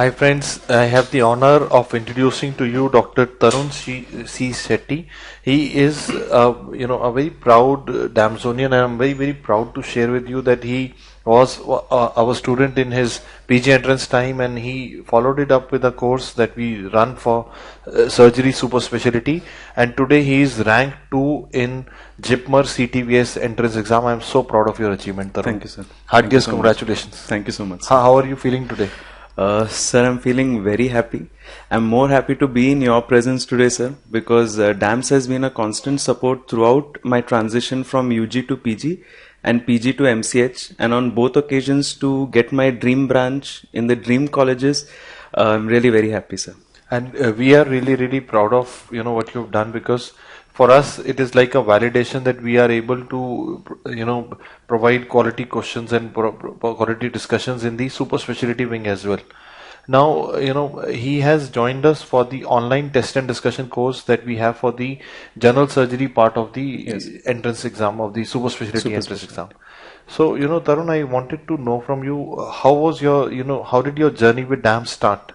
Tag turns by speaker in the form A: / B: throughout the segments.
A: Hi friends, I have the honor of introducing to you Dr. Tarun C. Shetty. He is, a very proud Damsonian, and I'm very proud to share with you that he was our student in his PG entrance time, and he followed it up with a course that we run for surgery super specialty. And today he is ranked 2 in JIPMER CTVS entrance exam. I'm so proud of your achievement, Tarun.
B: Thank you, sir.
A: Heartiest congratulations.
B: Thank you so much.
A: How are you feeling today?
B: Sir, I'm feeling very happy. I'm more happy to be in your presence today, sir, because DAMS has been a constant support throughout my transition from UG to PG and PG to MCH, and on both occasions to get my dream branch in the dream colleges. I'm really very happy, sir.
A: And we are really proud of what you've done, because for us it is like a validation that we are able to provide quality questions and quality discussions in the super specialty wing as well. Now he has joined us for the online test and discussion course that we have for the general surgery part of the entrance exam of the super specialty entrance exam. So Tarun, I wanted to know from you, how was your how did your journey with DAMS start?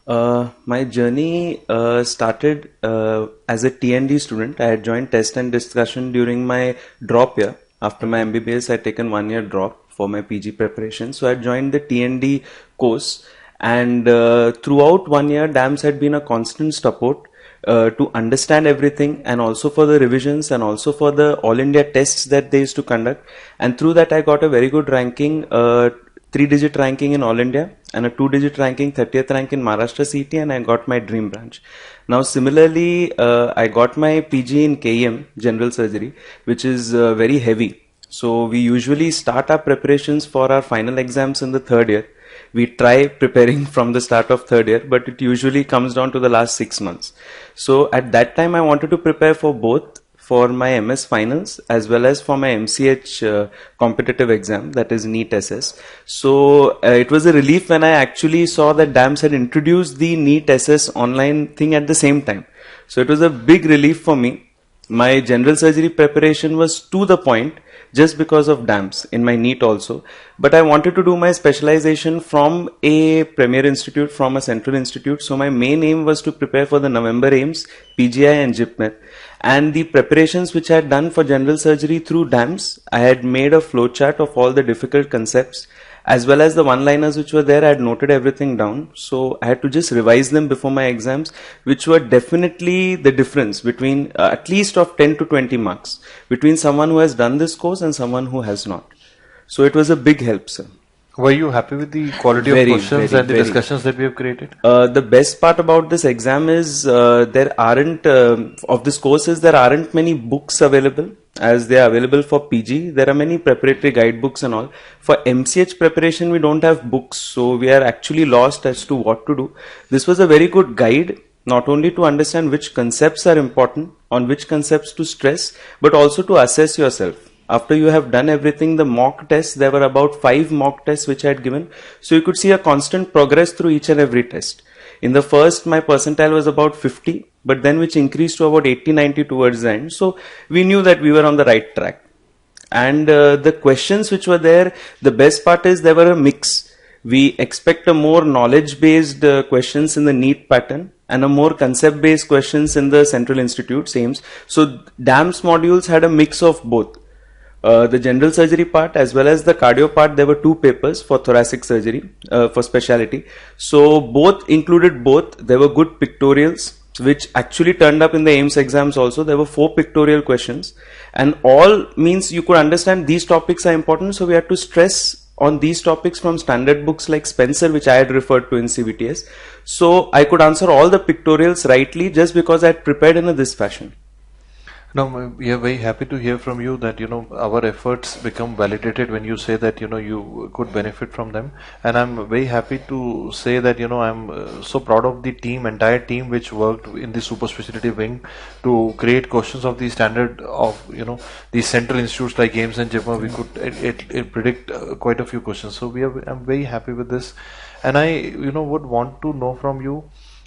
B: My journey started as a TND student. I had joined test and discussion during my drop year. After my MBBS, I had taken 1 year drop for my PG preparation. So I joined the TND course, and throughout 1 year, DAMS had been a constant support to understand everything, and also for the revisions, and also for the All India tests that they used to conduct. And through that, I got a very good ranking, 3-digit ranking in All India, and a 2-digit ranking, 30th rank in Maharashtra CT, and I got my dream branch. Now similarly, I got my PG in KEM, general surgery, which is very heavy. So we usually start our preparations for our final exams in the 3rd year. We try preparing from the start of 3rd year, but it usually comes down to the last 6 months. So at that time, I wanted to prepare for both, for my MS finals as well as for my MCH competitive exam, that is NEET SS. So it was a relief when I actually saw that DAMS had introduced the NEET SS online thing at the same time. So it was a big relief for me. My general surgery preparation was to the point just because of DAMS in my NEET also. But I wanted to do my specialization from a premier institute, from a central institute. So my main aim was to prepare for the November AIMS, PGI and JIPMER. And the preparations which I had done for general surgery through DAMS, I had made a flowchart of all the difficult concepts, as well as the one-liners which were there. I had noted everything down. So I had to just revise them before my exams, which were definitely the difference between at least of 10 to 20 marks between someone who has done this course and someone who has not. So it was a big help, sir.
A: Were you happy with the quality of questions and the discussions that we have created?
B: The best part about this exam is there aren't, of this courses, there aren't many books available as they are available for PG. There are many preparatory guidebooks and all. For MCH preparation, we don't have books, so we are actually lost as to what to do. This was a very good guide, not only to understand which concepts are important, on which concepts to stress, but also to assess yourself. After you have done everything, the mock tests, there were about 5 mock tests which I had given. So you could see a constant progress through each and every test. In the first, my percentile was about 50, but then which increased to about 80, 90 towards the end. So we knew that we were on the right track. And the questions which were there, the best part is there were a mix. We expect a more knowledge-based questions in the NEET pattern, and a more concept-based questions in the Central Institute, SAMES. So DAMS modules had a mix of both. The general surgery part as well as the cardio part, there were 2 papers for thoracic surgery, for specialty. So both included both. There were good pictorials, which actually turned up in the AIMS exams also. There were 4 pictorial questions, and all means you could understand these topics are important. So we had to stress on these topics from standard books like Spencer, which I had referred to in CVTS. So I could answer all the pictorials rightly just because I had prepared in this fashion.
A: No, we are very happy to hear from you that our efforts become validated when you say that you could benefit from them, and I'm very happy to say that I'm so proud of the entire team which worked in the super specialty wing to create questions of the standard of these central institutes like AIMS and JIPMER. We could it predict quite a few questions, so I'm very happy with this, and I would want to know from you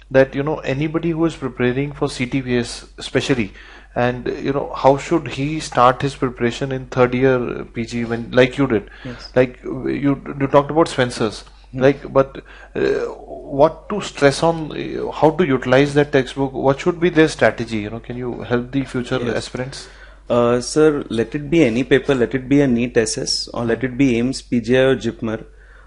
A: that anybody who is preparing for CTVS especially, and how should he start his preparation in 3rd year PG when, like you did?
B: Yes.
A: Like you talked about Spencer's. Like, but what to stress on, how to utilize that textbook, what should be their strategy? Can you help the future aspirants?
B: Sir, let it be any paper, let it be a NEET SS or let it be AIMS, PGI or JIPMER.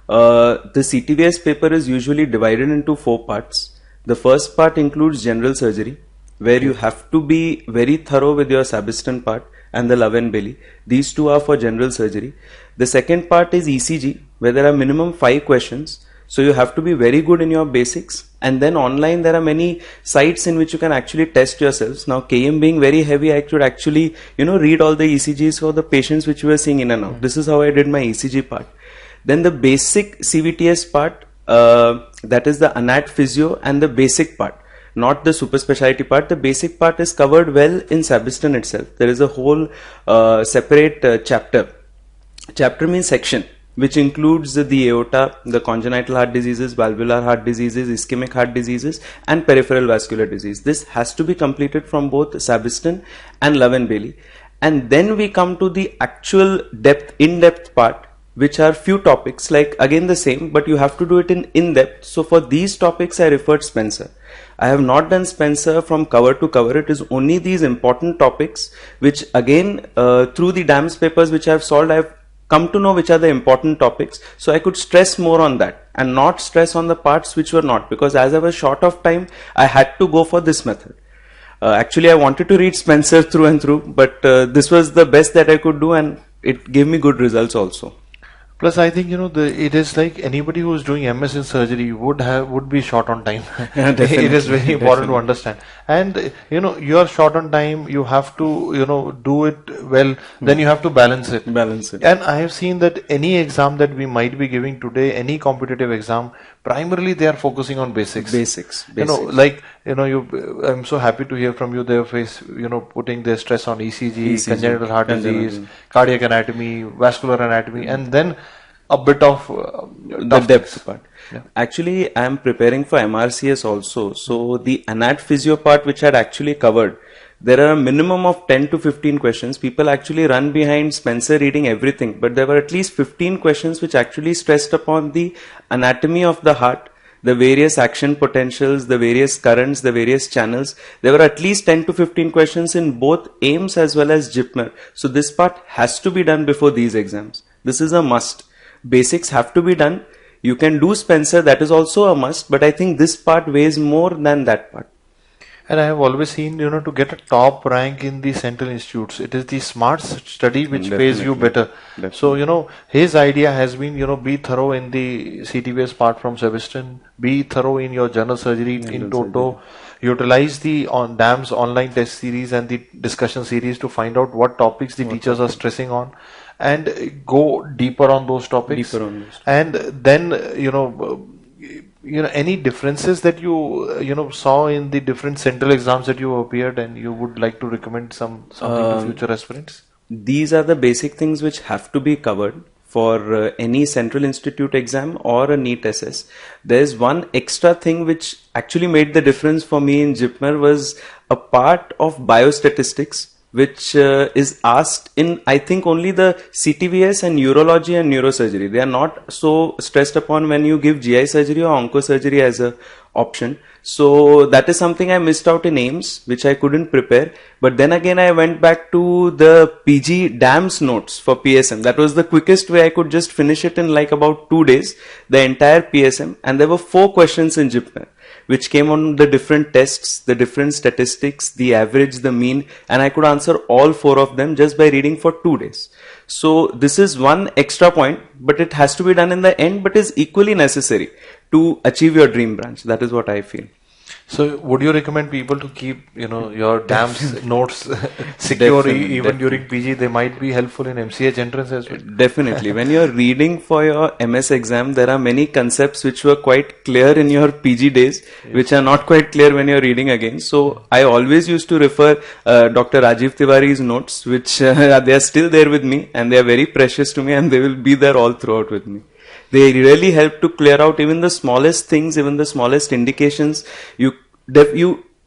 B: The CTVS paper is usually divided into 4 parts. The first part includes general surgery, where you have to be very thorough with your Sabiston part and the Love and Bailey. These 2 are for general surgery. The second part is ECG, where there are minimum 5 questions. So you have to be very good in your basics. And then online there are many sites in which you can actually test yourselves. Now KM being very heavy, I could actually, read all the ECGs for the patients which we were seeing in and out. This is how I did my ECG part. Then the basic CVTS part, that is the anat physio and the basic part, not the super specialty part. The basic part is covered well in Sabiston itself. There is a whole separate chapter. Chapter means section, which includes the aorta, the congenital heart diseases, valvular heart diseases, ischemic heart diseases, and peripheral vascular disease. This has to be completed from both Sabiston and Love and Bailey. And then we come to the actual in-depth part, which are few topics, like again the same, but you have to do it in depth. So for these topics, I referred Spencer. I have not done Spencer from cover to cover. It is only these important topics, which again, through the DAMS papers which I have solved, I have come to know which are the important topics. So I could stress more on that and not stress on the parts which were not, because as I was short of time, I had to go for this method. Actually, I wanted to read Spencer through and through, but this was the best that I could do, and it gave me good results also.
A: Plus, I think it is like anybody who is doing MS in surgery would be short on time. It is very important to understand. And you are short on time. You have to do it well. Then you have to balance it. And I have seen that any exam that we might be giving today, any competitive exam, primarily they are focusing on basics. I'm so happy to hear from you. They face putting their stress on ECG, congenital heart disease, cardiac anatomy, vascular anatomy, and then a bit of
B: the depth part. Yeah. Actually, I am preparing for MRCS also. So the anat physio part, which I had actually covered, there are a minimum of 10 to 15 questions. People actually run behind Spencer reading everything, but there were at least 15 questions which actually stressed upon the anatomy of the heart, the various action potentials, the various currents, the various channels. There were at least 10 to 15 questions in both AIMS as well as JIPMER. So this part has to be done before these exams. This is a must. Basics have to be done. You can do Spencer, that is also a must, but I think this part weighs more than that part.
A: And I have always seen, to get a top rank in the central institutes, it is the smart study which pays you better. Definitely. So, his idea has been, be thorough in the CTVS part from Sabiston, be thorough in your general surgery in Toto, utilize the DAMS online test series and the discussion series to find out what topics the teachers are stressing on, and go deeper on those topics. And then, any differences that you saw in the different central exams that you appeared, and you would like to recommend something to future aspirants?
B: These are the basic things which have to be covered for any central institute exam or a NEET SS. There's one extra thing which actually made the difference for me in JIPMER, was a part of biostatistics, which is asked in, I think, only the CTVS and urology and neurosurgery. They are not so stressed upon when you give GI surgery or oncosurgery as a option. So that is something I missed out in AIMS, which I couldn't prepare. But then again, I went back to the PG DAMS notes for PSM. That was the quickest way I could just finish it in like about 2 days, the entire PSM. And there were 4 questions in JIPMER, which came on the different tests, the different statistics, the average, the mean, and I could answer all 4 of them just by reading for 2 days. So this is one extra point, but it has to be done in the end, but is equally necessary to achieve your dream branch. That is what I feel.
A: So would you recommend people to keep, your DAMS notes secure even during PG? They might be helpful in MCH entrance as well.
B: Definitely. When you're reading for your MS exam, there are many concepts which were quite clear in your PG days, which are not quite clear when you're reading again. So I always used to refer Dr. Rajiv Tiwari's notes, which they are still there with me, and they are very precious to me, and they will be there all throughout with me. They really help to clear out even the smallest things, even the smallest indications. You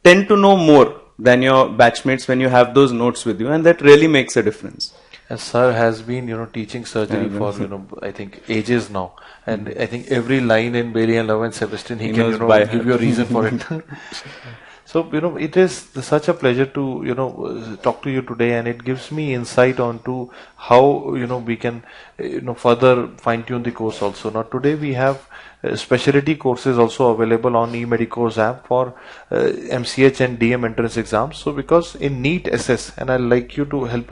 B: tend to know more than your batchmates when you have those notes with you, and that really makes a difference.
A: And sir has been, teaching surgery for, I think ages now. And I think every line in Bailey and Love and Sebastian, he can,
B: knows by
A: give you a reason for it. So, it is such a pleasure to, talk to you today, and it gives me insight onto how, we can, further fine tune the course also. Now, today we have specialty courses also available on eMedicourse app for MCH and DM entrance exams. So, because in NEET SS, and I'd like you to help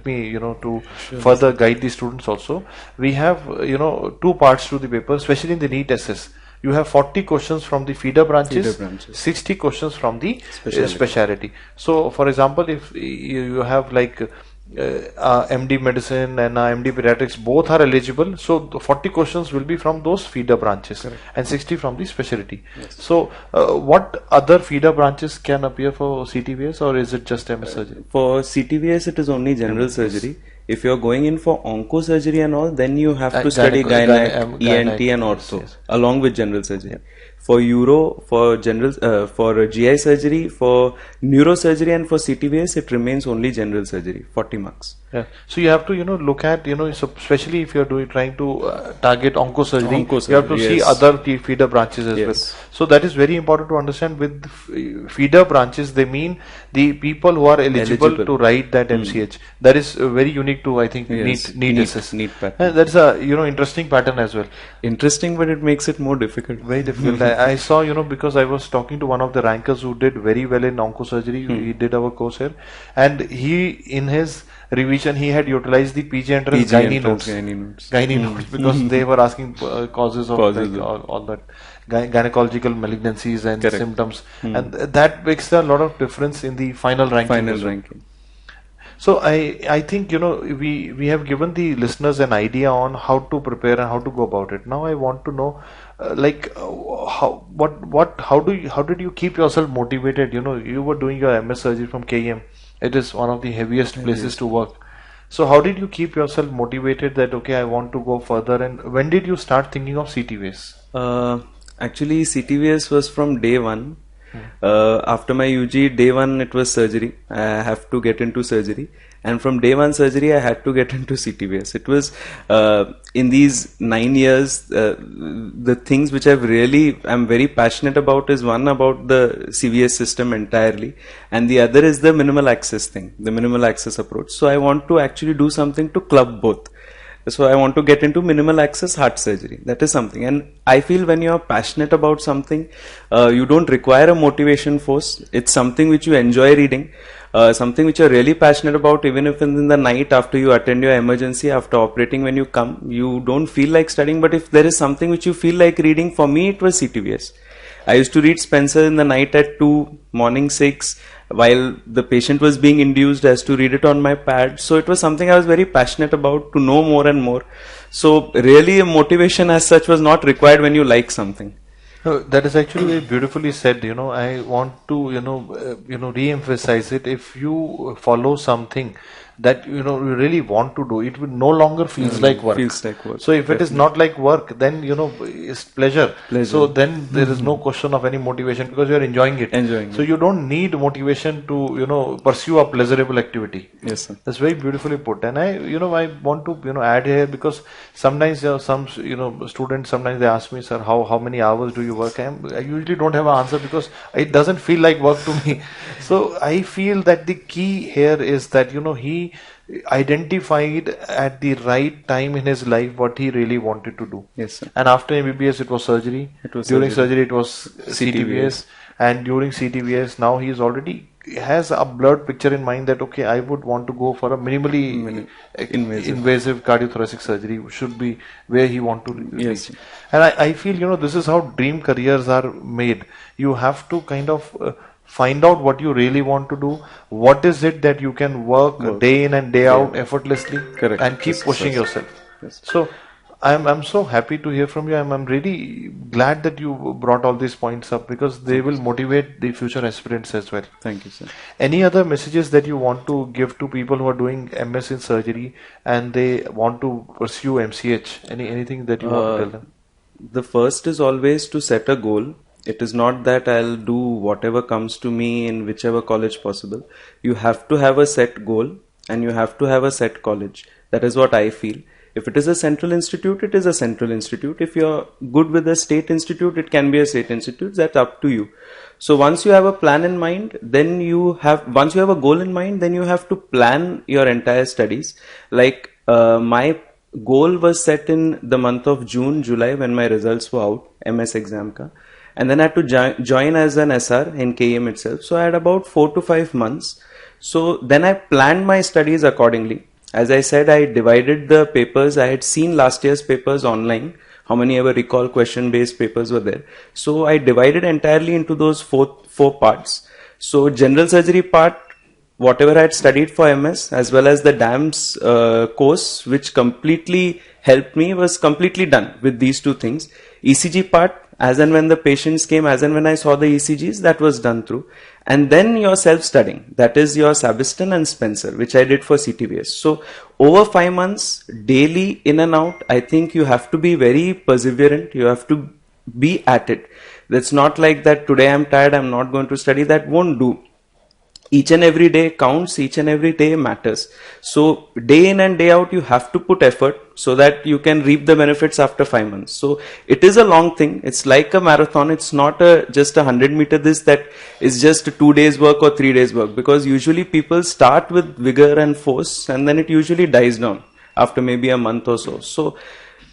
A: me, to further guide the students also. We have, two parts to the paper, especially in the NEET SS. You have 40 questions from the feeder branches, 60 questions from the specialty. So, for example, if you have like MD medicine and MD pediatrics, both are eligible. So, the 40 questions will be from those feeder branches. Correct. And 60 from the specialty. Yes. So, what other feeder branches can appear for CTVS, or is it just MS surgery?
B: For CTVS, it is only general surgery. If you are going in for onco surgery and all, then you have to study gynec, ENT and ortho, along with general surgery. Yeah. For uro, for general, for GI surgery, for neurosurgery and for CTVS, it remains only general surgery, 40 marks.
A: Yeah. So you have to, look at, so especially if you are trying to target onco surgery, you have to see other feeder branches as well. So that is very important to understand. With feeder branches, they mean the people who are eligible to write that MCH. That is very unique to, I think, NEET SS.
B: NEET pattern.
A: That's a, interesting pattern as well.
B: Interesting, but it makes it more difficult.
A: Very difficult. I saw, because I was talking to one of the rankers who did very well in onco surgery. He did our course here, and he, in his revision, he had utilized the PG entrance gynae notes because they were asking causes of all that gynecological malignancies and symptoms, and that makes a lot of difference in the final ranking. So I think, we have given the listeners an idea on how to prepare and how to go about it. Now I want to know, how did you keep yourself motivated? You were doing your MS surgery from KEM. It is one of the heaviest places to work. So how did you keep yourself motivated that, okay, I want to go further, and when did you start thinking of CTVS?
B: Actually, CTVS was from day one. After my UG, day one it was surgery. I have to get into surgery, and from day one surgery I had to get into CTVS. It was in these 9 years, the things which I'm very passionate about is one about the CVS system entirely, and the other is the minimal access thing, the minimal access approach. So I want to actually do something to club both. So I want to get into minimal access heart surgery. That is something. And I feel when you are passionate about something, you don't require a motivation force. It's something which you enjoy reading, something which you're really passionate about. Even if in the night after you attend your emergency, after operating, when you come, you don't feel like studying. But if there is something which you feel like reading, for me it was CTVS. I used to read Spencer in the night at 2, morning 6. While the patient was being induced, I used to read it on my pad. So it was something I was very passionate about, to know more and more. So really a motivation as such was not required when you like something.
A: That is actually very beautifully said. I want to, re-emphasize it. If you follow something that you really want to do, it will no longer feels like work. So if it is not like work, then it's pleasure. So then there is no question of any motivation, because you are enjoying it. So you don't need motivation to pursue a pleasurable activity.
B: Yes, sir.
A: That's very beautifully put. And I want to add here, because sometimes some students, sometimes they ask me, sir, how many hours do you work? I usually don't have an answer, because it doesn't feel like work to me. So I feel that the key here is that he identified at the right time in his life what he really wanted to do.
B: Yes, sir.
A: And after MBBS it was surgery. During surgery it was CTVS. And during CTVS now he is already has a blurred picture in mind that, okay, I would want to go for a minimally invasive cardiothoracic surgery should be where he want to reach. And I feel this is how dream careers are made. You have to kind of find out what you really want to do. What is it that you can work day in and day out effortlessly.
B: Correct.
A: And keep pushing yourself. So I'm so happy to hear from you. I'm really glad that you brought all these points up, because they will motivate the future aspirants as well.
B: Thank you, sir.
A: Any other messages that you want to give to people who are doing MS in surgery and they want to pursue MCH? Anything that you want to tell them?
B: The first is always to set a goal. It is not that I'll do whatever comes to me in whichever college possible. You have to have a set goal, and you have to have a set college. That is what I feel. If it is a central institute, it is a central institute. If you're good with a state institute, it can be a state institute. That's up to you. So once you have a plan in mind, once you have a goal in mind, then you have to plan your entire studies. Like my goal was set in the month of June, July, when my results were out, MS exam ka. And then I had to join as an SR in KEM itself. So I had about 4 to 5 months. So then I planned my studies accordingly. As I said, I divided the papers. I had seen last year's papers online, how many ever recall question based papers were there. So I divided entirely into those four parts. So general surgery part, whatever I had studied for MS, as well as the DAMS course, which completely helped me, was completely done with these two things. ECG part, as and when the patients came, as and when I saw the ECGs, that was done through. And then your self-studying, that is your Sabiston and Spencer, which I did for CTVS. So over 5 months, daily in and out, I think you have to be very perseverant. You have to be at it. That's not like that today I'm tired, I'm not going to study. That won't do. Each and every day counts, each and every day matters. So day in and day out, you have to put effort so that you can reap the benefits after 5 months. So it is a long thing. It's like a marathon. It's not just a 100-meter that is just 2 days work or 3 days work, because usually people start with vigor and force and then it usually dies down after maybe a month or so. So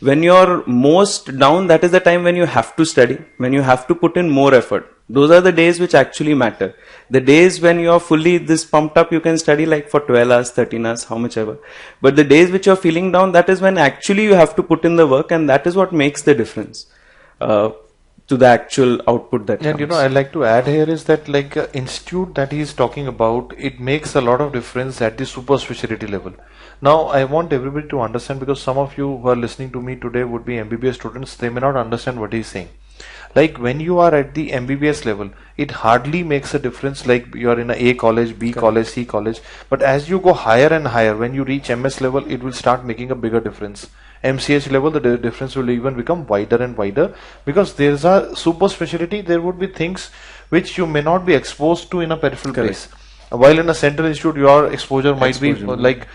B: when you're most down, that is the time when you have to study, when you have to put in more effort. Those are the days which actually matter. The days when you're fully this pumped up, you can study like for 12 hours, 13 hours, how much ever. But the days which you're feeling down, that is when actually you have to put in the work, and that is what makes the difference to the actual output that comes.
A: And I'd like to add here is that like institute that he is talking about, it makes a lot of difference at the super specialty level. Now I want everybody to understand, because some of you who are listening to me today would be MBBS students, they may not understand what he's saying. Like when you are at the MBBS level, it hardly makes a difference. Like you are in a college, B college, C college. But as you go higher and higher, when you reach MS level, it will start making a bigger difference. MCH level, the difference will even become wider and wider, because there is a super specialty. There would be things which you may not be exposed to in a peripheral place. While in a central institute, your exposure might be like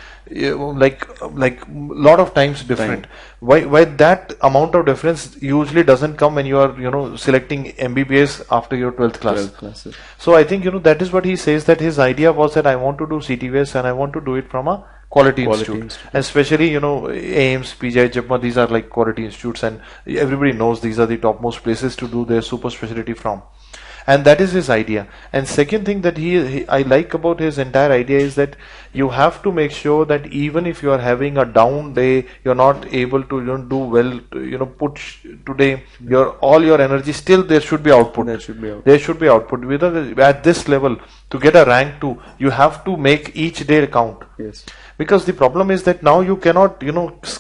A: lot of times different. Why that amount of difference usually doesn't come when you are selecting MBBS after your 12th class. So I think that is what he says, that his idea was that I want to do CTVS and I want to do it from a quality institute. And especially AIIMS, PGI, JIPMER, these are like quality institutes, and everybody knows these are the topmost places to do their super specialty from. And that is his idea. And second thing that I like about his entire idea is that you have to make sure that even if you are having a down day, you're not able to do well, put today all your energy, still there should be output. There should be output. At this level, to get a rank 2, you have to make each day count.
B: Yes.
A: Because the problem is that now you cannot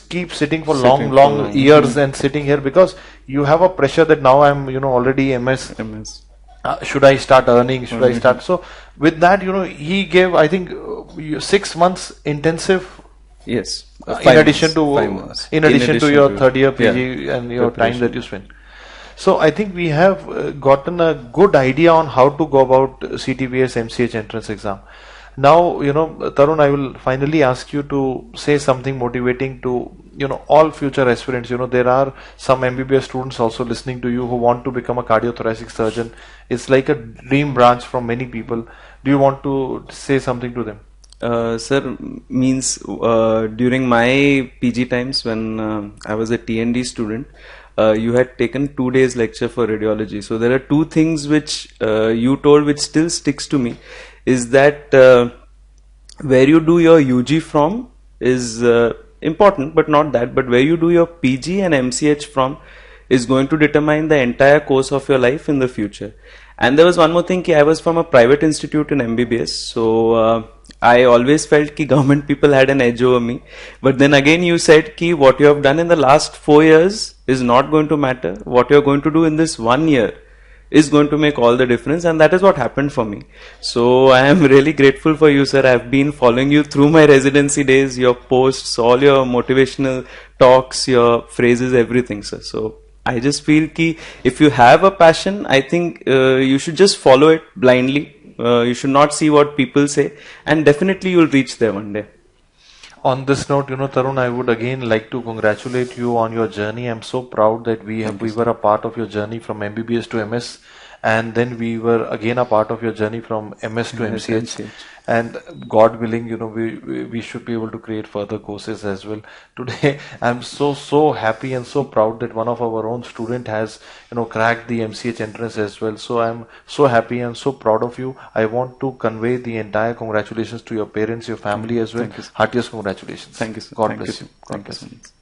A: keep sitting for long years and sitting here, because you have a pressure that now I'm already MS. Should I start earning? Should I start? So with that, he gave, I think, 6 months intensive.
B: Yes.
A: In addition to your third year PG and your time that you spend. So I think we have gotten a good idea on how to go about CTVS MCH entrance exam. Now, Tarun, I will finally ask you to say something motivating to, all future aspirants. There are some MBBS students also listening to you who want to become a cardiothoracic surgeon. It's like a dream branch from many people. Do you want to say something to them?
B: Sir, means during my PG times when I was a TND student, you had taken 2 days lecture for radiology. So there are two things which you told which still sticks to me, is that where you do your UG from is important, but not that, but where you do your PG and MCH from is going to determine the entire course of your life in the future. And there was one more thing, I was from a private institute in MBBS, so I always felt that government people had an edge over me. But then again you said that what you have done in the last 4 years is not going to matter. What you are going to do in this 1 year is going to make all the difference, and that is what happened for me. So I am really grateful for you, sir. I have been following you through my residency days, your posts, all your motivational talks, your phrases, everything, sir. So I just feel that if you have a passion, I think you should just follow it blindly. You should not see what people say, and definitely you'll reach there one day.
A: On this note, Tarun, I would again like to congratulate you on your journey. I'm so proud that we were a part of your journey from MBBS to MS, and then we were again a part of your journey from MS to MCH. And God willing, we should be able to create further courses as well. Today, I'm so happy and so proud that one of our own student has, cracked the MCH entrance as well. So I'm so happy and so proud of you. I want to convey the entire congratulations to your parents, your family as well.
B: Thank you.
A: Heartiest congratulations.
B: Thank you, sir.
A: God bless you. God
B: Thank you
A: bless
B: so
A: you.
B: much.